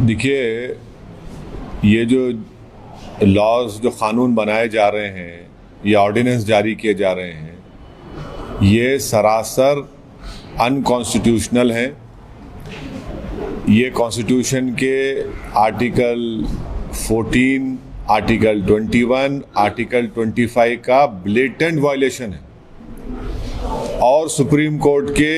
देखिए, ये जो लॉज जो क़ानून बनाए जा रहे हैं या ऑर्डिनेंस जारी किए जा रहे हैं, ये सरासर अनकॉन्स्टिट्यूशनल हैं। ये कॉन्स्टिट्यूशन के आर्टिकल 14, आर्टिकल 21, आर्टिकल 25 का ब्लेटेंट वायलेशन है और सुप्रीम कोर्ट के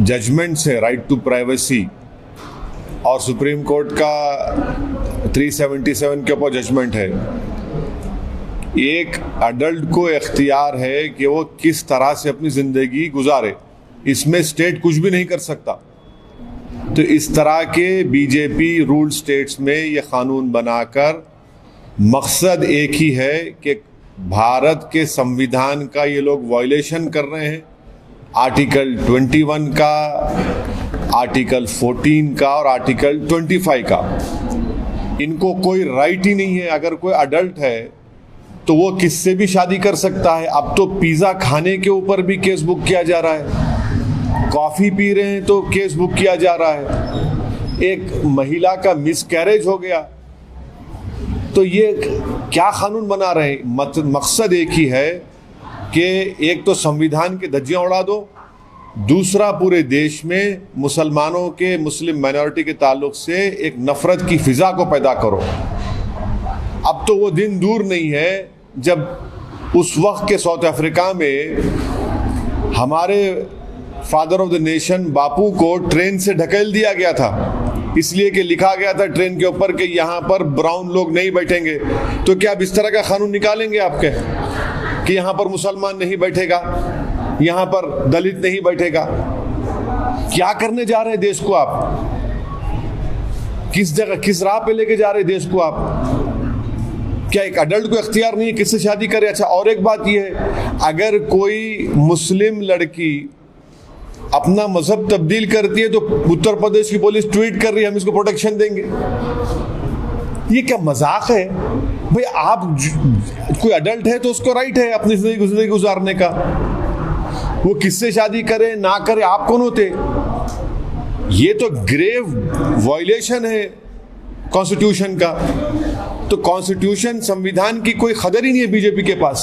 जजमेंट से राइट टू प्राइवेसी और सुप्रीम कोर्ट का 377 के ऊपर जजमेंट है। एक अडल्ट को इख्तियार है कि वो किस तरह से अपनी ज़िंदगी गुजारे, इसमें स्टेट कुछ भी नहीं कर सकता। तो इस तरह के बीजेपी रूल स्टेट्स में ये क़ानून बनाकर मकसद एक ही है कि भारत के संविधान का ये लोग वायलेशन कर रहे हैं, आर्टिकल 21 का, आर्टिकल 14 का और आर्टिकल 25 का। इनको कोई राइट ही नहीं है। अगर कोई अडल्ट है तो वो किससे भी शादी कर सकता है। अब तो पिज़्ज़ा खाने के ऊपर भी केस बुक किया जा रहा है, कॉफ़ी पी रहे हैं तो केस बुक किया जा रहा है, एक महिला का मिसकैरेज हो गया तो ये क्या कानून बना रहे हैं। मकसद एक ही है कि एक तो संविधान के धज्जियां उड़ा दो, दूसरा पूरे देश में मुसलमानों के, मुस्लिम माइनॉरिटी के ताल्लुक से एक नफ़रत की फ़िज़ा को पैदा करो। अब तो वो दिन दूर नहीं है जब उस वक्त के साउथ अफ्रीका में हमारे फादर ऑफ द नेशन बापू को ट्रेन से ढकेल दिया गया था, इसलिए कि लिखा गया था ट्रेन के ऊपर कि यहाँ पर ब्राउन लोग नहीं बैठेंगे। तो क्या अब इस तरह का कानून निकालेंगे आपके कि यहाँ पर मुसलमान नहीं बैठेगा, यहाँ पर दलित नहीं बैठेगा? क्या करने जा रहे हैं देश को आप? किस जगह, किस राह पे लेके जा रहे हैं देश को आप? क्या एक अडल्ट को इख्तियार नहीं है किससे शादी करे? अच्छा, और एक बात यह है, अगर कोई मुस्लिम लड़की अपना मजहब तब्दील करती है तो उत्तर प्रदेश की पुलिस ट्वीट कर रही है हम इसको प्रोटेक्शन देंगे। ये क्या मजाक है भाई? आप कोई अडल्ट है तो उसको राइट है अपनी जिंदगी गुजारने का, वो किससे शादी करे ना करे, आप कौन होते? ये तो ग्रेव वायलेशन है कॉन्स्टिट्यूशन का। तो कॉन्स्टिट्यूशन, संविधान की कोई कदर ही नहीं है बीजेपी के पास,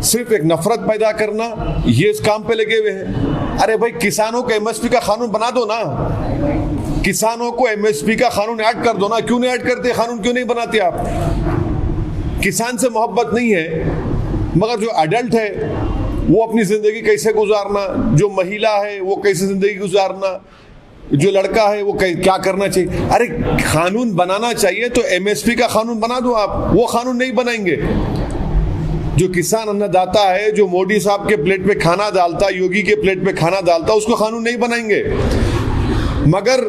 सिर्फ एक नफरत पैदा करना, ये इस काम पे लगे हुए हैं। अरे भाई, किसानों को एमएसपी का कानून बना दो ना, किसानों को एमएसपी का कानून ऐड कर दो ना। क्यों नहीं ऐड करते? कानून क्यों नहीं बनाते आप? किसान से मोहब्बत नहीं है, मगर जो अडल्ट है वो अपनी जिंदगी कैसे गुजारना, जो महिला है वो कैसे जिंदगी गुजारना, जो लड़का है वो क्या करना चाहिए। अरे कानून बनाना चाहिए तो एमएसपी का कानून बना दो आप। वो कानून नहीं बनाएंगे। जो किसान अन्नदाता है, जो मोदी साहब के प्लेट पे खाना डालता, योगी के प्लेट पे खाना डालता, उसको कानून नहीं बनाएंगे। मगर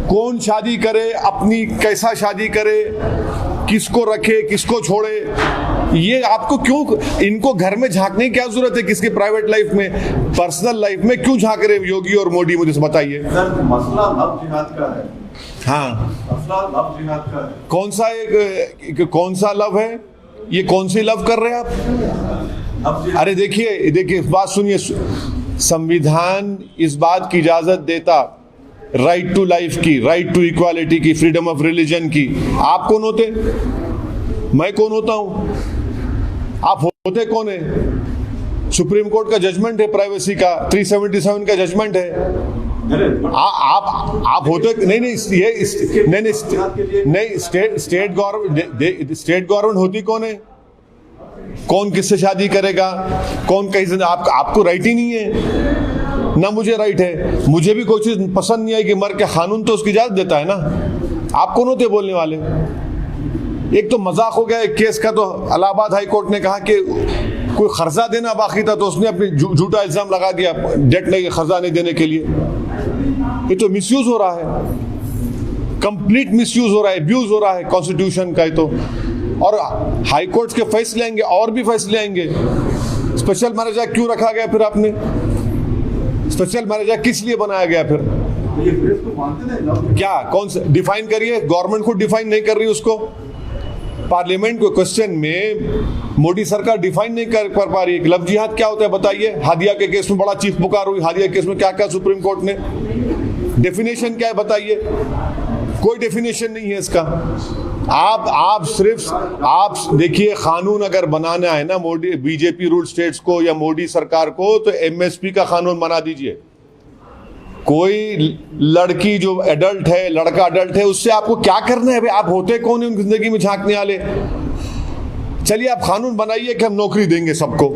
कौन शादी करे, अपनी कैसा शादी करे, किसको रखे किसको छोड़े, ये आपको क्यों, इनको घर में झांकने की क्या जरूरत है? किसके प्राइवेट लाइफ में, पर्सनल लाइफ में क्यों झांक रहे योगी और मोदी? मुझे बताइए। मसला लव जिहाद का है। हाँ, मसला लव जिहाद का है। कौन सा लव है? ये कौन सी लव कर रहे हैं आप? अरे देखिए बात सुनिए, संविधान इस बात की इजाजत देता राइट टू लाइफ की, राइट टू इक्वालिटी की, फ्रीडम ऑफ रिलीजन की। आप कौन होते? मैं कौन होता हूं? आप होते कौन है? सुप्रीम कोर्ट का जजमेंट है प्राइवेसी का, 377 का जजमेंट है। आप होते नहीं, स्टेट गवर्नमेंट होती कौन है? कौन किससे शादी करेगा, कौन कैसे? आपको राइट ही नहीं है ना, मुझे राइट है। मुझे भी कोई चीज पसंद नहीं आई कि मर के, कानून तो उसकी इजाजत देता है ना। आप कौन होते बोलने वाले? एक तो मजाक हो गया एक केस का, तो इलाहाबाद हाई कोर्ट ने कहा कि कोई खर्जा देना बाकी था तो उसने अपनी झूठा इल्जाम लगा दिया डेट नहीं, खर्जा नहीं देने के लिए। ये तो मिसयूज हो रहा है, कंप्लीट मिसयूज हो रहा है, अब्यूज हो रहा है कॉन्स्टिट्यूशन का। तो और हाई कोर्ट के फैसले आएंगे, और भी फैसले आएंगे। स्पेशल मैरिज एक्ट क्यों रखा गया फिर आपने? स्पेशल मैरिज एक्ट किस लिए बनाया गया फिर? क्या, कौन सा डिफाइन करिए? गवर्नमेंट खुद डिफाइन नहीं कर रही उसको। पार्लियामेंट को क्वेश्चन में मोदी सरकार डिफाइन नहीं कर पा रही है। लव जिहाद क्या होता है बताइए। हादिया के केस में बड़ा चीख पुकार हुई, हादिया केस में क्या क्या सुप्रीम कोर्ट ने डेफिनेशन क्या है बताइए। कोई डेफिनेशन नहीं है इसका। आप देखिए, कानून अगर बनाना है ना मोदी बीजेपी रूल स्टेट्स को या मोदी सरकार को, तो एमएसपी का कानून बना दीजिए। कोई लड़की जो एडल्ट है, लड़का एडल्ट है, उससे आपको क्या करना है भाई? आप होते कौन है उनकी जिंदगी में झांकने वाले? चलिए आप कानून बनाइए कि हम नौकरी देंगे सबको,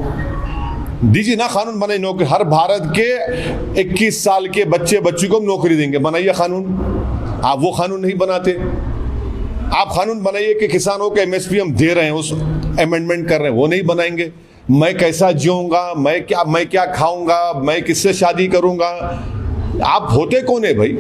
दीजिए ना कानून बनाइए नौकरी, हर भारत के 21 साल के बच्ची को हम नौकरी देंगे, बनाइए कानून। आप वो कानून नहीं बनाते। आप कानून बनाइए कि किसानों के एमएसपी हम दे रहे हैं, उस अमेंडमेंट कर रहे हैं, वो नहीं बनाएंगे। मैं कैसा जीऊंगा, मैं क्या खाऊंगा, मैं किससे शादी करूंगा? आप होते कौन है भाई?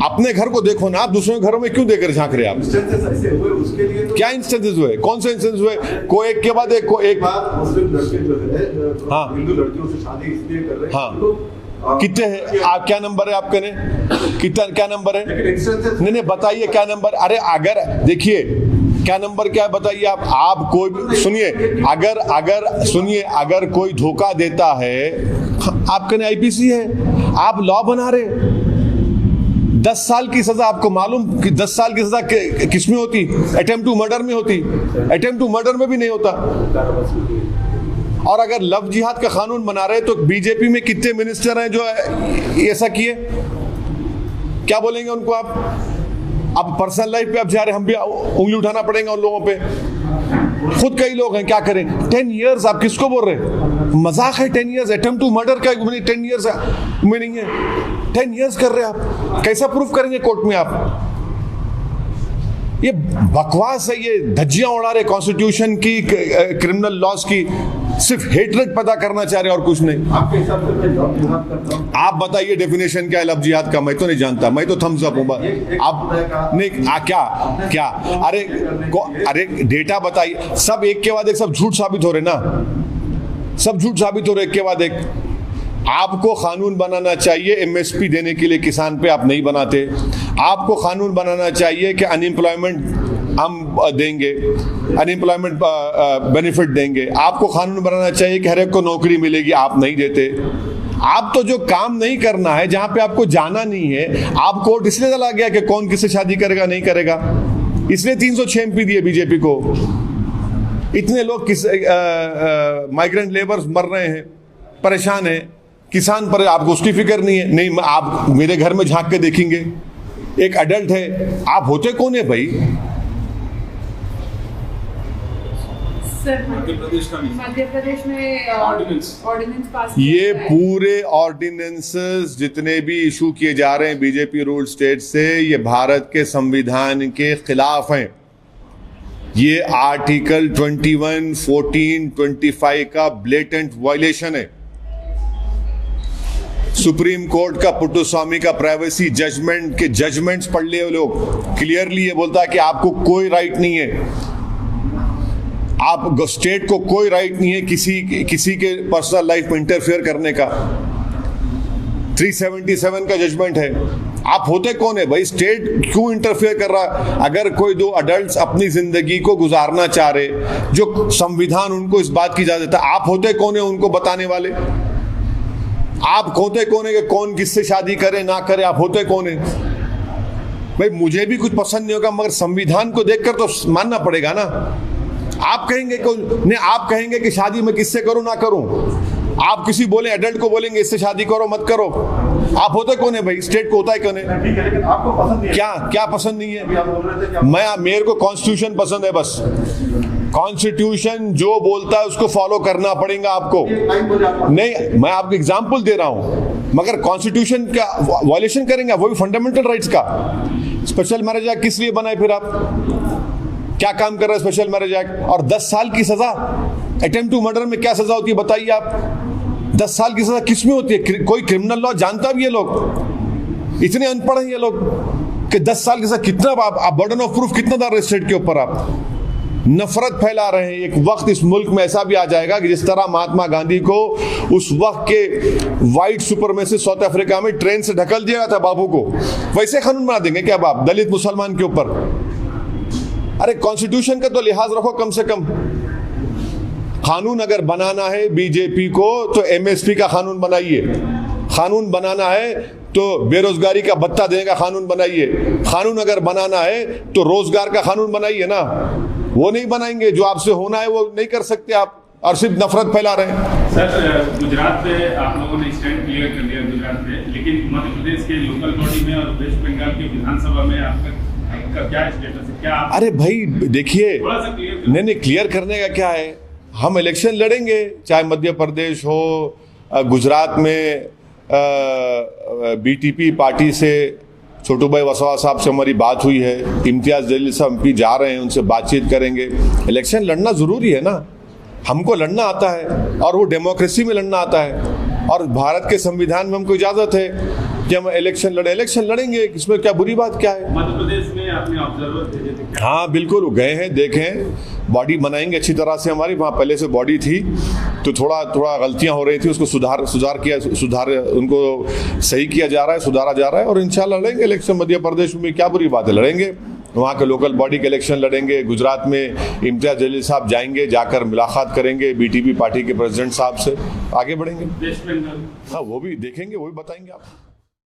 अपने घर को देखो ना, आप दूसरों के घरों में क्यों देकर झांक रहे हैं आप? ऐसे हुए उसके लिए तो क्या इंस्टेंसेस हुए? कौन से इंस्टेंस हुए? कोई एक के बाद एक मुस्लिम लड़के जो है हाँ। हिंदू लड़कियों से शादी इसलिए कर रहे हैं हाँ। तो कितने हैं? आप क्या नंबर है आपके? ने कितना क्या नंबर है? लेकिन instances- नहीं बताइए क्या नंबर। अरे अगर देखिए क्या नंबर क्या है बताइए आप कोई भी सुनिए, अगर कोई धोखा देता है, आपके ने आईपीसी है, आप लॉ बना रहे। 10 साल की सजा, आपको मालूम कि 10 साल की सजा किसमें होती? अटेम्प्ट टू मर्डर में होती। अटेम्प्ट टू मर्डर में भी नहीं होता। और अगर लव जिहाद का कानून बना रहे तो बीजेपी में कितने मिनिस्टर हैं जो ऐसा किए? क्या बोलेंगे उनको आप पर्सनल लाइफ पे आप जा रहे, हम भी उंगली उठाना पड़ेगा उन लोगों पे। खुद कई लोग हैं, क्या करें? 10 इयर्स आप किसको बोल रहे हैं? मजाक है 10 इयर्स? अटेम्प्ट टू मर्डर का 10 इयर्स में नहीं है। 10 इयर्स कर रहे हैं आप, कैसा प्रूफ करेंगे कोर्ट में आप? ये बकवास है, ये धज्जियां उड़ा रहे कॉन्स्टिट्यूशन की, क्रिमिनल लॉज की, सिर्फ हेटरेट पैदा करना चाह रहे और कुछ नहीं। आपके हिसाब से मैं लव जिहाद करता हूं। आप बताइए डेफिनेशन क्या है लव जिहाद का? मैं तो नहीं जानता, मैं तो थम्स अप हूं। आप नहीं क्या अरे डेटा बताइए। सब एक के बाद एक सब झूठ साबित हो रहे ना, सब झूठ साबित हो रहे एक के बाद एक। आपको कानून बनाना चाहिए एमएसपी देने के लिए किसान पे, आप नहीं बनाते। आपको कानून बनाना चाहिए कि अनएम्प्लॉयमेंट हम देंगे, अनएम्प्लॉयमेंट बेनिफिट देंगे। आपको कानून बनाना चाहिए कि हर एक को नौकरी मिलेगी, आप नहीं देते। आप तो जो काम नहीं करना है, जहां पे आपको जाना नहीं है, आप कोर्ट इसलिए चला गया कि कौन किससे शादी करेगा नहीं करेगा, इसलिए 306 एमपी दिए बीजेपी को। इतने लोग माइग्रेंट लेबर्स मर रहे हैं, परेशान हैं, किसान पर आपको उसकी फिक्र नहीं है। नहीं, आप मेरे घर में झांक के देखेंगे, एक अडल्ट है, आप होते कौन है भाई? मध्य प्रदेश में ऑर्डिनेंस पास, ये पूरे ऑर्डिनेंसेस जितने भी इशू किए जा रहे हैं बीजेपी रूल स्टेट से, ये भारत के संविधान के खिलाफ हैं। ये आर्टिकल 21, 14, 25 का ब्लेटेंट वायलेशन है। सुप्रीम कोर्ट का पुट्टुस्वामी का प्राइवेसी जजमेंट के जजमेंट्स पढ़ लिए लोग, क्लियरली ये बोलता है कि आपको कोई राइट नहीं है, आप स्टेट को कोई राइट नहीं है किसी के पर्सनल लाइफ में इंटरफेयर करने का। 377 का जजमेंट है। आप होते कौन है भाई? स्टेट क्यों इंटरफेयर कर रहा? अगर कोई दो अडल्ट्स अपनी जिंदगी को गुजारना चाह रहे, जो संविधान उनको इस बात की इजाजत देता, आप होते कौन है उनको बताने वाले? आप होते कौन है कि कौन किससे शादी करे ना करे? आप होते कौन है भाई? मुझे भी कुछ पसंद नहीं होगा, मगर संविधान को देखकर तो मानना पड़ेगा ना। आप कहेंगे कि शादी मैं किससे करूं ना करूं, आप किसी बोले एडल्ट को बोलेंगे इससे शादी करो मत करो। आप होते कौन है भाई? स्टेट को होता है कौन है? ठीक है, लेकिन आपको पसंद नहीं है। क्या पसंद नहीं है? आप बोल रहे थे कि मेरे को कॉन्स्टिट्यूशन पसंद है, बस कॉन्स्टिट्यूशन जो बोलता है उसको फॉलो करना पड़ेगा आपको। नहीं, मैं आपको एग्जाम्पल दे रहा हूं, मगर कॉन्स्टिट्यूशन का वायलेशन करेंगे, वो भी फंडामेंटल राइट्स का। स्पेशल मैरिज एक्ट किस लिए बनाए फिर? आप क्या काम कर रहे हैं स्पेशल मैरिज एक्ट? और 10 साल की सजा, अटेम्प्ट टू मर्डर में क्या सजा होती है बताइए आप? 10 साल की सजा किस में होती है? कोई क्रिमिनल लॉ जानता भी ये लोग? इतने अनपढ़ हैं ये लोग कि 10 साल की सजा कितना, आप बर्डन ऑफ प्रूफ कितना डाल रहे स्टेट के ऊपर? आप नफरत फैला रहे हैं। एक वक्त इस मुल्क में ऐसा भी आ जाएगा कि जिस तरह महात्मा गांधी को उस वक्त के वाइट सुपरमेसिस्ट साउथ अफ्रीका में ट्रेन से ढकल दिया था बाबू को, वैसे कानून बना देंगे क्या बाप दलित मुसलमान के ऊपर? अरे कॉन्स्टिट्यूशन का तो लिहाज रखो कम से कम। कानून अगर बनाना है बीजेपी को तो एमएसपी का कानून बनाइए, कानून बनाना है तो बेरोजगारी का भत्ता देने का कानून बनाइए, कानून अगर बनाना है तो रोजगार का कानून बनाइए ना। वो नहीं बनाएंगे, जो आपसे होना है वो नहीं कर सकते आप, और सिर्फ नफरत फैला रहे हैं। सर, गुजरात में आप लोगों ने स्टैंड क्लियर कर लिया गुजरात में, लेकिन मध्य प्रदेश के लोकल बॉडी में और वेस्ट बंगाल की विधानसभा में आपका क्या स्टेटस है? क्या अरे भाई देखिए, थोड़ा सा क्लियर नहीं क्लियर करने का क्या है, हम इलेक्शन लड़ेंगे, चाहे मध्य प्रदेश हो, गुजरात में बीटीपी पार्टी से छोटू भाई वसवा साहब से हमारी बात हुई है, इम्तियाज जलील साहब एमपी जा रहे हैं, उनसे बातचीत करेंगे। इलेक्शन लड़ना ज़रूरी है ना, हमको लड़ना आता है और वो डेमोक्रेसी में लड़ना आता है, और भारत के संविधान में हमको इजाज़त है कि हम इलेक्शन लड़ेंगे, इसमें क्या बुरी बात क्या है। मध्य प्रदेश में आपने ऑब्जर्वर भेजे थे क्या? हाँ बिल्कुल, गए हैं, देखें, बॉडी बनाएंगे अच्छी तरह से। हमारी वहाँ पहले से बॉडी थी तो थोड़ा गलतियाँ हो रही थी, उसको सुधार उनको सही किया जा रहा है, सुधारा जा रहा है, और इंशाल्लाह लड़ेंगे इलेक्शन। मध्य प्रदेश में क्या बुरी बात है, लड़ेंगे, वहाँ के लोकल बॉडी के इलेक्शन लड़ेंगे। गुजरात में इम्तियाज जलील साहब जाएंगे, जाकर मुलाकात करेंगे बीटीपी पार्टी के प्रेसिडेंट साहब से, आगे बढ़ेंगे। वेस्ट बंगाल हाँ वो भी देखेंगे, वो भी बताएंगे आपको।